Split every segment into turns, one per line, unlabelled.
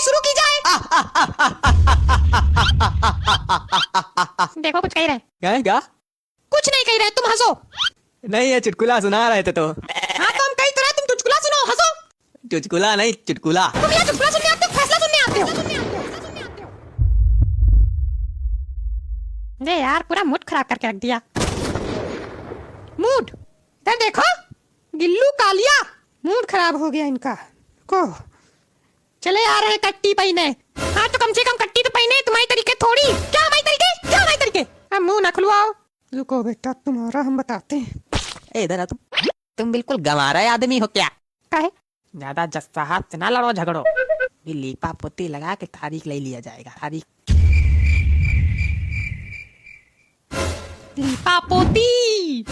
शुरू की जाए। देखो कुछ कह रहे हैं।
क्या?
कुछ नहीं कह रहे, तुम हंसो।
नहीं, ये चुटकुला सुना रहे थे तो।
हाँ तो हम कही तो रहे, तुम चुटकुला सुनो, हंसो।
चुटकुला नहीं, चुटकुला।
तुम यहाँ चुटकुला सुनने आते हो, फैसला सुनने आते हो। ये यार पूरा मूड खराब करके रख दिया। मूड इधर देखो, गिल्लू कालिया, मूड खराब हो गया इनका को। चले आ रहे कट्टी पहने। हाँ तो कम से कम कट्टी तो पहने, तुम्हारी तरीके थोड़ी। क्या हमारी तरीके, क्या हमारी तरीके? अब मुंह ना खुलवाओ। रुको बेटा, तुम्हारा हम बताते हैं।
इधर आ तुम बिल्कुल गंवारा आदमी हो क्या?
काहे?
ज्यादा जस्सा हाथ से ना लड़ो झगड़ो। भी लीपा पोती लगा के तारीख ले लिया जाएगा। तारीख
लीपा पोती,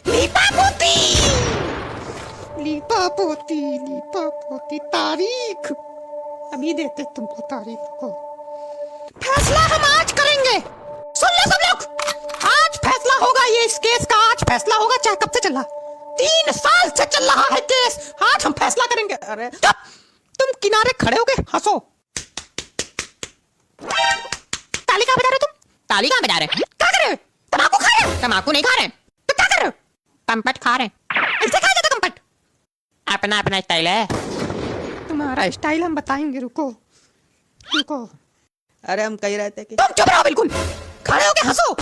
लीपा पोती, लीपा पोती, लीपा पोती, तारीख अभी देते तुमको, तारीख को। फैसला हम आज करेंगे, सुन लो सब लोग। आज फैसला होगा, ये इस केस का आज फैसला होगा। चाहे कब से चल रहा, 3 साल से चल रहा है केस। आज हम फैसला करेंगे। अरे चुप, तुम किनारे खड़े हो गए, हंसो। ताली कहाँ बजा रहे तुम?
ताली कहाँ बजा रहे?
क्या कर रहे हो? तम्बाकू खा रहे हो?
तम्बाकू नहीं खा रहे,
तो क्या कर रहे हो?
कंपट खा रहे।
ऐसे खाया जाता कंपट?
अपना अपना स्टाइल है।
तुम्हारा स्टाइल हम बताएंगे, रुको रुको।
अरे हम कह रहे थे कि
तुम चुप रहो बिल्कुल, खड़े हो के हंसो।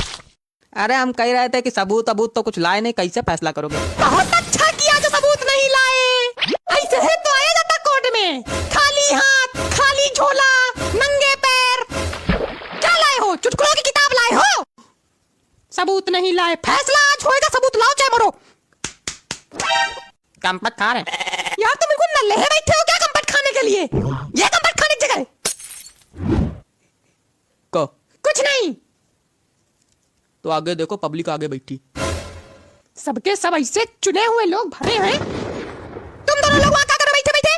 अरे हम कह रहे थे कि सबूत तो कुछ लाए नहीं, कैसे फैसला करोगे?
बहुत अच्छा किया जो सबूत नहीं लाए। ऐसे है तो आया जाता कोर्ट में, खाली हाथ, खाली झोला, नंगे पैर। क्या लाए हो? चुटकुलों की किताब लाए हो? सबूत नहीं लाए, फैसला आज होएगा। सबूत लाओ चाहे मरो।
कंपट खा रहे।
यार तुम बिल्कुल नल्ले हैं, बैठे हो क्या कंपट खाने के लिए? ये कंपट खाने की जगह है।
को
कुछ नहीं,
तो आगे देखो, पब्लिक आगे बैठी।
सबके सब ऐसे चुने हुए लोग भरे हैं। तुम दोनों लोग वहां क्या कर रहे बैठे बैठे?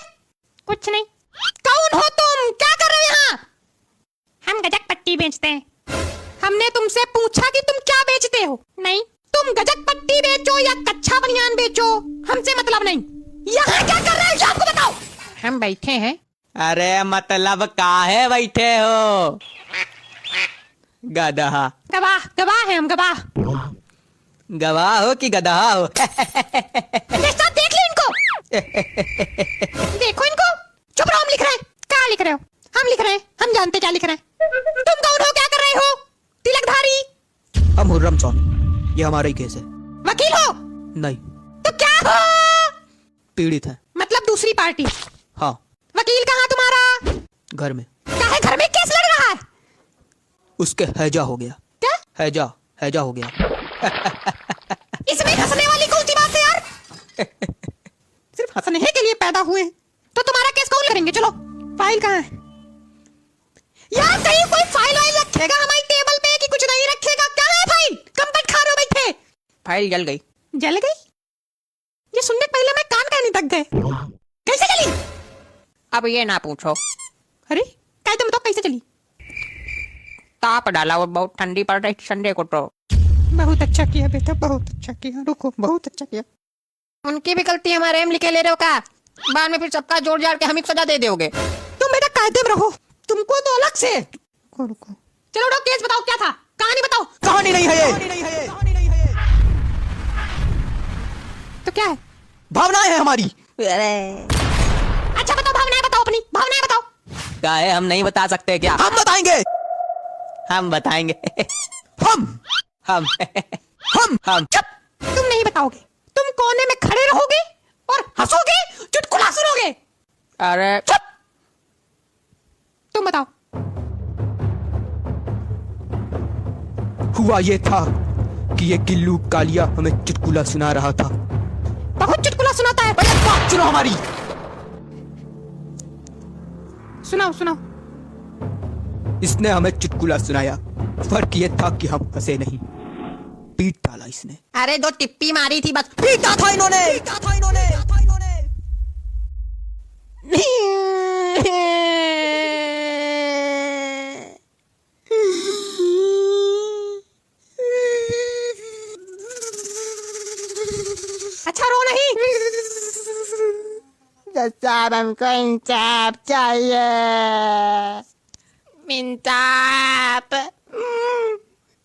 कुछ नहीं। कौन हो तुम? क्या कर रहे हो यहाँ? हम गजक पट्टी बेचते हैं। हमने तुमसे पूछा कि तुम क्या बेचते हो? नहीं। तुम गजक पट्टी बेचो या कच्चा बनियान बेचो, हमसे मतलब नहीं। यहाँ क्या कर रहे हो आपको बताओ।
हम बैठे हैं। अरे मतलब काहे बैठे हो? गधा।
गवाह, गवाह है हम, गवाह।
गवाह हो कि गधा हो?
जैसा देख लो इनको। देखो इनको। चुप रहो, हम लिख रहे हैं। क्या लिख रहे हो? हम लिख रहे हैं, हम जानते क्या लिख रहे हैं। तुम कौन हो, क्या कर रहे हो? तिलकधारी?
हम हुर्रम स्वामी, ये हमारा ही केस है।
वकील हो?
नहीं।
तो क्या हो?
पीड़ित है।
मतलब दूसरी पार्टी?
हाँ।
वकील कहाँ तुम्हारा?
घर में।
क्या है घर में, केस लड़ रहा है?
उसके हैजा हो गया।
क्या?
हैजा हो गया।
इसमें हंसने वाली कौन सी बात है यार? सिर्फ हंसने के लिए पैदा हुए हैं। तो तुम्हारा केस कौन करेंगे? चलो, फाइल कहाँ है? यार कहीं कोई फाइल वाइल रखेगा हमारी टेबल पे कि कुछ नहीं रखेगा? क्या है फाइल? कंपट खा रहे हो बैठे?
फाइल जल गई।
जल गई? ये सुनने के पहले मैं कान कहने तक गए। कैसे चली?
अब ये ना पूछो।
अरे क्या तुम बताओ कैसे चली?
ताप डाला और बहुत ठंडी पड़ रही संडे को तो।
बहुत अच्छा किया बेटा, बहुत अच्छा किया। रुको, बहुत अच्छा किया।
उनकी भी गलती, हमारे एम लिखे ले रहे हो का? बाद में फिर सबका जोड़ जाड़ के हम ही सजा दे दोगे।
तुम बेटा कायदे में रहो, तुमको तो अलग से। रुको रुको, चलो उठो, केस बताओ, क्या था? कहानी बताओ।
कहानी नहीं है ये।
तो क्या है?
भावनाएं है हमारी।
अच्छा बताओ, भावनाएं बताओ, अपनी भावनाएं बताओ।
क्या है, हम नहीं बता सकते क्या? हम बताएंगे। हम
चुप, तुम नहीं बताओगे। तुम कोने में खड़े रहोगे और हंसोगे, चुटकुला सुनोगे।
अरे
चुप, तुम बताओ।
हुआ ये था कि ये गिल्लू कालिया हमें चुटकुला सुना रहा था।
बहुत चुटकुला सुनाता है।
बात सुनो हमारी।
सुनाओ सुनाओ।
इसने हमें चुटकुला सुनाया। फर्क ये था कि हम हंसे नहीं, पीट डाला इसने।
अरे 2 टिप्पी मारी थी बस।
पीटा था इन्होंने।
अच्छा रो नहीं। साहब हमको इंसाफ चाहिए। इंसाफ,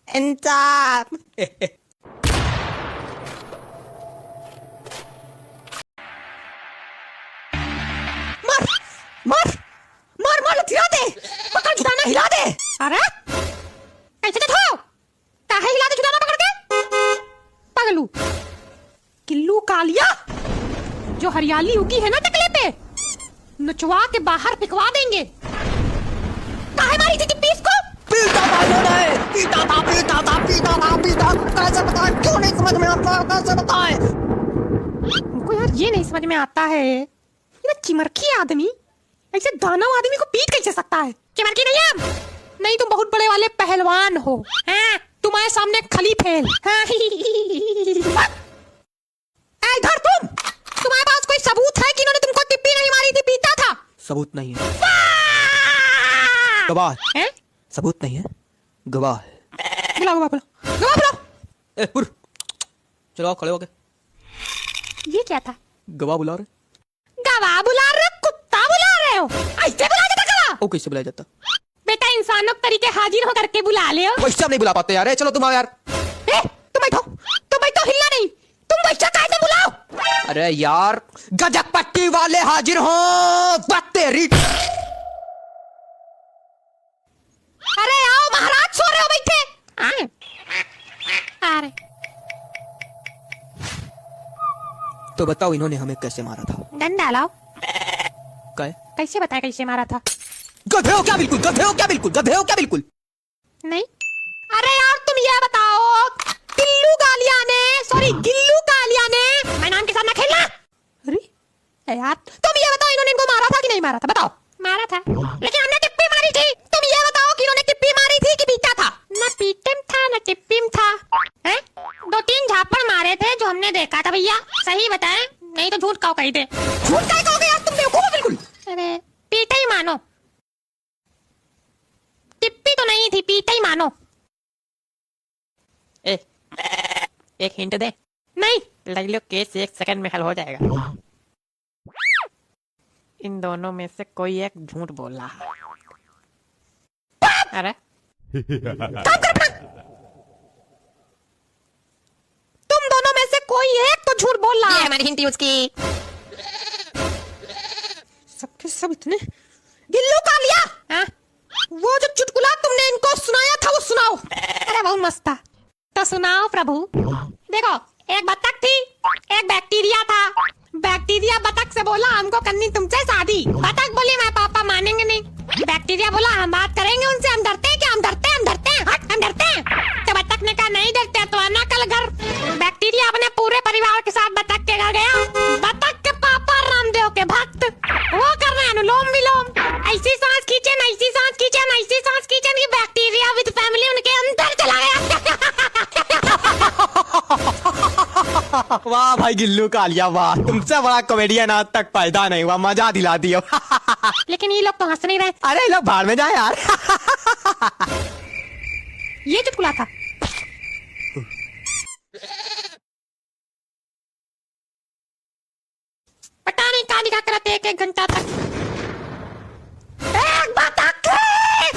इंसाफ। मार मार मार मार हिला दे, पकड़ छुड़ाना हिला दे। अरे कैसे देखो काहे हिला दे छुड़ाना पकड़ के पगलू। किल्लू कालिया जो हरियाली उगी है ना टकले पे, नचवा के बाहर फेंकवा देंगे। काहे मारी थी टिप्पी इसको?
पीटा था इन्होंने, पीटा था पीटा था पीटा था पीटा। कैसे बताएं, क्यों नहीं समझ में आता, कैसे बताएं?
हमको यार ये नहीं समझ में आता है, ये चिमरखी आदमी ऐसे दानव आदमी को पीट कैसे सकता है? चिमरखी नहीं है, नहीं तुम बहुत बड़े वाले पहलवान हो। हाँ, तुम्हारे सामने खली फेल। हाँ। इधर तुम्हारे पास कोई सबूत है कि इन्होंने तुमको टिप्पी नहीं मारी थी, पीटा था?
सबूत नहीं है, गवाह है। सबूत नहीं है, गवाह है।
बुलाओ गवाह, बुलाओ गवाह, बुलाओ।
चलो खड़े हो गए।
ये क्या था?
गवाह बुला रहे।
गवाह बुला रहे, कुत्ता बुला रहे हो? ऐसे बुला देता गवाह?
ओ कैसे बुलाया जाता?
बेटा इंसानों के तरीके हाजिर हो करके बुला ले।
वैसे हम नहीं बुला पाते यार। चलो तुम आओ यार।
तुम बैठो हिलना नहीं। तुम वैसा कैसे बुलाओ?
अरे यार गजक पट्टी वाले हाजिर हो। बात तेरी।
अरे आओ महाराज, सो रहे हो बैठे? अरे
तो बताओ इन्होंने हमें कैसे मारा था?
डंडा लाओ।
कैसे
बताए कैसे मारा था?
गधे हो क्या बिल्कुल, गधे हो क्या बिल्कुल, गधे हो क्या बिल्कुल?
नहीं। अरे यार तुम ये बताओ, गिल्लू कालिया ने मैं नाम के साथ ना खेलना। अरे यार तुम ये बताओ, इन्होंने इनको मारा था कि नहीं मारा था? बताओ। मारा था, लेकिन हमने टिप्पी मारी थी। तुम ये बताओ कि इन्होंने टिप्पी मारी थी कि पीटा था? ना पीटम था ना टिप्पीम था। हैं? 2-3 झापड़ मारे थे जो हमने देखा था भैया, सही बताएं, नहीं तो झूठ कहो कही दे। झूठ काय कहोगे यार, तुम बेवकूफ हो बिल्कुल। अरे पीटा ही मानो, टिप्पी तो नहीं थी, पीटा ही मानो।
एक हिंट दे।
नहीं।
लग लो केस 1 सेकंड में हल हो जाएगा। इन दोनों में से कोई एक झूठ बोल रहा है। अरे
काम कर अपना। तुम दोनों में से कोई एक तो झूठ बोल रहा है।
हमारी हिंट यूज की।
सबके सब इतने गिल्लू कालिया। हाँ? वो जो चुटकुला तुमने इनको सुनाया था वो सुनाओ। अरे बहुत मस्त था, तो सुनाओ प्रभु। देखो, एक बतख थी, एक बैक्टीरिया था। बैक्टीरिया बतख से बोला हमको करनी तुमसे शादी। बतख बोली मैं पापा मानेंगे नहीं। बैक्टीरिया बोला हम बात करेंगे उनसे, हम डरते हैं क्या? हम डरते हैं, हम डरते हैं, हट हम डरते हैं। तो बतख ने कहा नहीं डरते तो आना कल घर। बैक्टीरिया अपने पूरे परिवार के साथ बतख के घर गया। बतख के पापा रामदेव के भक्त, वो कर रहे हैं अनुलोम विलोम। ऐसी सांस खींचे, ऐसी सांस खींचे, ऐसी सांस खींचे कि बैक्टीरिया विद फैमिली उनके अंदर चला गया।
वाह भाई गिल्लू कालिया, वाह, तुमसे बड़ा कॉमेडियन आज तक पैदा नहीं हुआ, मजा दिला दियो।
लेकिन ये लोग तो हंस नहीं रहे।
अरे ये लोग बाहर में जाए यार।
ये चुटकुला था। पता नहीं कहां दिखा कर 1 घंटा तक। एक बतख, एक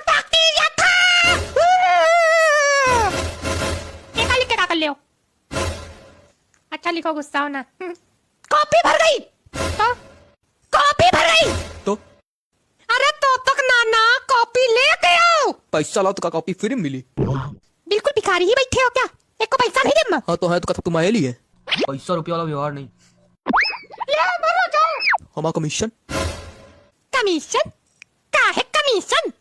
बैक्टीरिया था। क्या लिख के कर ले? अच्छा लिखो, गुस्सा हो ना। कॉपी भर गई तो कॉपी भर गई
तो
अरे तो तक नाना कॉपी लेके आओ।
पैसा लाओ तो कॉपी फ्री मिली।
बिल्कुल भिखारी ही बैठे हो क्या? एक को पैसा नहीं देना?
हाँ तो है तो कथा तुम्हारे लिए। पैसा रुपया वाला व्यवहार नहीं।
ले बोलो जाओ।
हमारा कमीशन।
कमीशन? काहे कमीशन?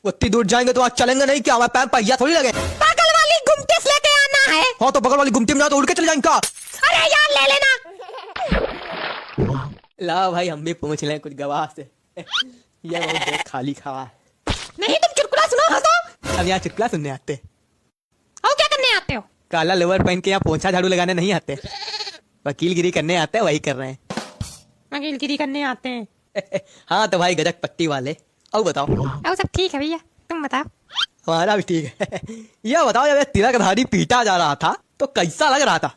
उतनी दूर जाएंगे तो आज चलेंगे नहीं क्या? हमारे पैर पहिया थोड़ी लगे।
बगल वाली गुमटी से लेके आना है।
हाँ तो बगल वाली गुमटी में जाओ तो उड़ के चले जाएंगे का?
अरे यार ले लेना।
ला भाई हम भी पूछ लें कुछ गवाह से। ये बहुत खाली खवा है।
नहीं तुम चुटकुला सुनो, हंसो।
अब यहाँ चुटकुला सुनने आते।
और क्या करने आते हो?
काला लोअर पहन के यहाँ पोंछा झाड़ू लगाने नहीं आते, वकीलगिरी करने आते हैं, वही कर रहे हैं।
वकीलगिरी करने आते हैं।
हाँ तो भाई गजक पट्टी वाले। अब बताओ।
और सब ठीक है भैया, तुम बताओ।
हमारा भी ठीक है। यह बताओ जब तिलकधारी पीटा जा रहा था तो कैसा लग रहा था?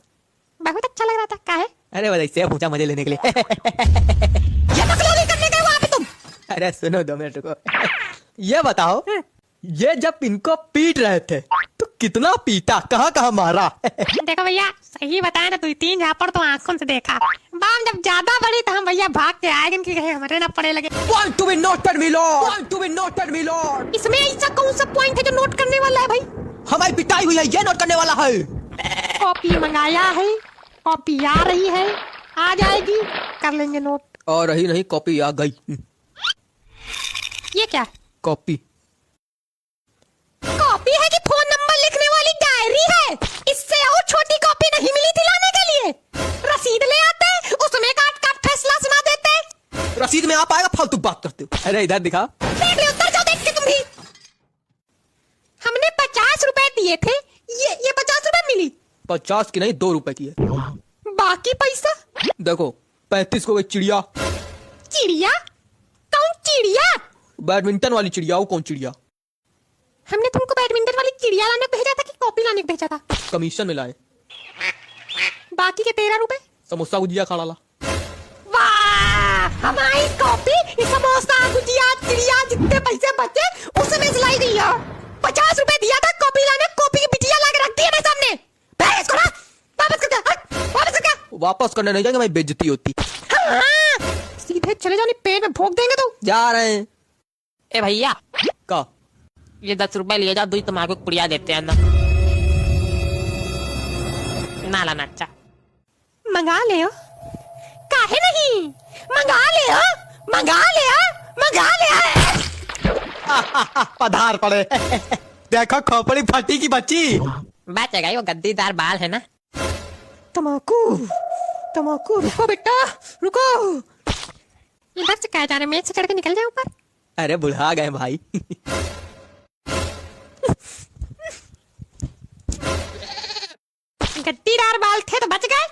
बहुत अच्छा लग रहा था। काहे?
अरे बस ऐसे पूछा मजे लेने के लिए।
ये बकलोली करने गए वहां पे तुम?
अरे सुनो 2 मिनट रुको। ये बताओ, ये जब इनको पीट रहे थे तो कितना पीटा, कहाँ कहाँ मारा?
देखो भैया, सही बताया ना, तू 3 झापड़ तो आंखों से देखा। बाम जब ज्यादा बड़ी तो हम भैया भाग के आए, कि कहीं हमारे ना पड़े लगे।
Want to be noted, my lord. Want to be noted, my lord.
इसमें ऐसा कौन सा पॉइंट है जो नोट करने वाला है भाई?
हमारी पिटाई हुई है, ये नोट करने वाला है।
कॉपी मंगाया है, कॉपी आ रही है, आ जाएगी, कर लेंगे नोट।
और रही नहीं, कॉपी आ गई।
ये क्या?
कॉपी
कॉपी है कि फोन नंबर लिखने वाली डायरी है? इससे और छोटी कॉपी नहीं मिली थी लाने के लिए? रसीद ले आते, उसमें काट काट फैसला सुना देते।
रसीद में आ पाएगा, फालतू बात करते हो। अरे इधर दिखा।
देख ले, उतर जाओ देख के तुम भी। हमने 50 रुपए दिए थे, ये 50 रुपए मिली।
50 की नहीं, 2 रुपए की है।
बाकी पैसा?
देखो 35 को गई चिड़िया।
चिड़िया? कौन चिड़िया?
बैडमिंटन वाली चिड़िया। वो कौन चिड़िया?
हमने तुमको बैडमिंटन वाली चिड़िया लाने को भेजा था कि कॉपी लाने को भेजा था?
कमीशन में लाए।
बाकी के 13 रुपए?
समोसा गुजिया खा डाला।
वाह, हमारी कॉपी, समोसा गुजिया चिड़िया जितने पैसे बचे उसमें सिलाई गई है। 50 रुपए दिया था कॉपी लाने, कॉपी की बिटिया ला के रख दी है मेरे सामने। भेज इसको ना, वापस कर दे, वापस कर दे।
वापस करने नहीं जाएंगे, मेरी बेइज्जती होती।
हाँ, सीधे चले जाओ, नहीं पेट में भोंक देंगे तो।
जा रहे हैं।
ए भैया,
का
ये 10 रुपए लिए जाओ, 2 तुम्हारे को पुड़िया देते हैं ना। ना लाना अच्छा।
मंगा ले हो, काहे नहीं? मंगा ले हो, मंगा ले हो, मंगा ले हो।
पधार पड़े। देखो खोपड़ी फटी की बच्ची।
बचेगा ही, वो गद्दीदार बाल है ना।
तमाकू, तमाकू, रुको बेटा, रुको। इधर से कहा जा रहे, मेज से चढ़ के निकल जाए ऊपर।
अरे बुढ़ा गए भाई।
गद्दीदार बाल थे तो बच गए,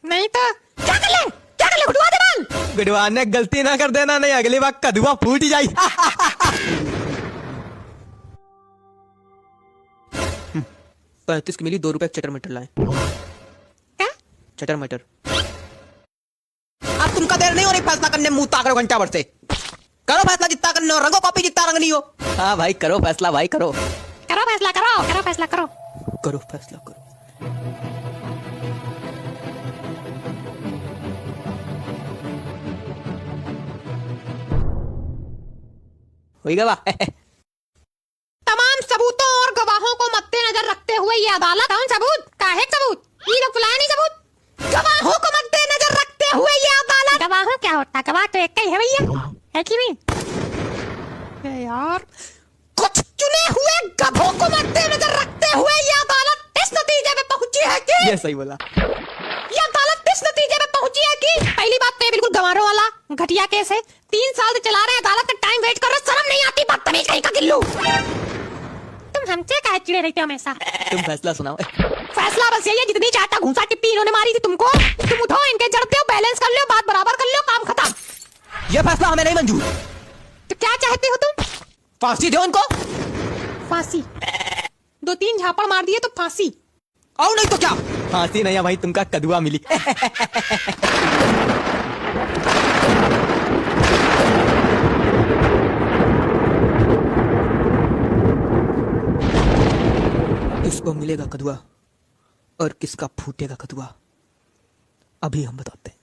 नहीं तो क्या कर ले, क्या कर ले, उठवा दे बाल।
गुडवान गलती ना कर देना, नहीं अगली बार कदुआ फूट जाए। 35 की मिली, 2 रुपए चटर मटर लाए।
क्या?
चटर मटर। अब तुमका देर नहीं हो रही फैसला करने, मुंह ताकरो घंटा भर से। करो फैसला जितना करना हो, रंगो कॉपी जितना रंगनी हो। हाँ भाई करो फैसला, भाई करो।
करो फैसला, करो करो फैसला, करो
करो फैसला करो। होइगा बा।
तमाम सबूतों और गवाहों को मद्देनजर रखते हुए ये अदालत, कौन सबूत, काहे सबूत, ये लोग बुलाए नहीं सबूत, गवाहों को मद्देनजर रखते हुए ये अदालत। गवाहों क्या होता, गवाह तो एक ही है भैया, है कि नहीं? यार, कुछ चुने हुए गधों को मद्देनजर रखते हुए ये अदालत इस नतीजे में पहुंची है कि
ये सही बोला।
ये अदालत इस नतीजे में पहुंची है कि पहली बात तो ये बिल्कुल गंवारों वाला घटिया केस है। 3 साल से चला रहे, अदालत का टाइम वेस्ट कर रहे, शर्म नहीं आती, बदतमीज कहीं का गिल्लू। तुम हमसे काहे चिड़े रहते हो हमेशा?
तुम फैसला सुनाओ।
फैसला बस यही है, जितनी चाटा घूंसा टिप्पी इन्होंने मारी थी तुमको, तुम उठो, इनके जड़ते हो, बैलेंस कर लो, बात बराबर कर लो, काम खत्म।
ये फैसला हमें नहीं मंजूर।
तो क्या चाहते हो तुम?
फांसी दो उनको।
फांसी? 2-3 झापड़ मार दिए तो फांसी?
और नहीं तो क्या? फांसी नहीं है भाई, तुमका कदुआ मिली। किसको मिलेगा कदुआ और किसका फूटेगा कदुआ, अभी हम बताते हैं।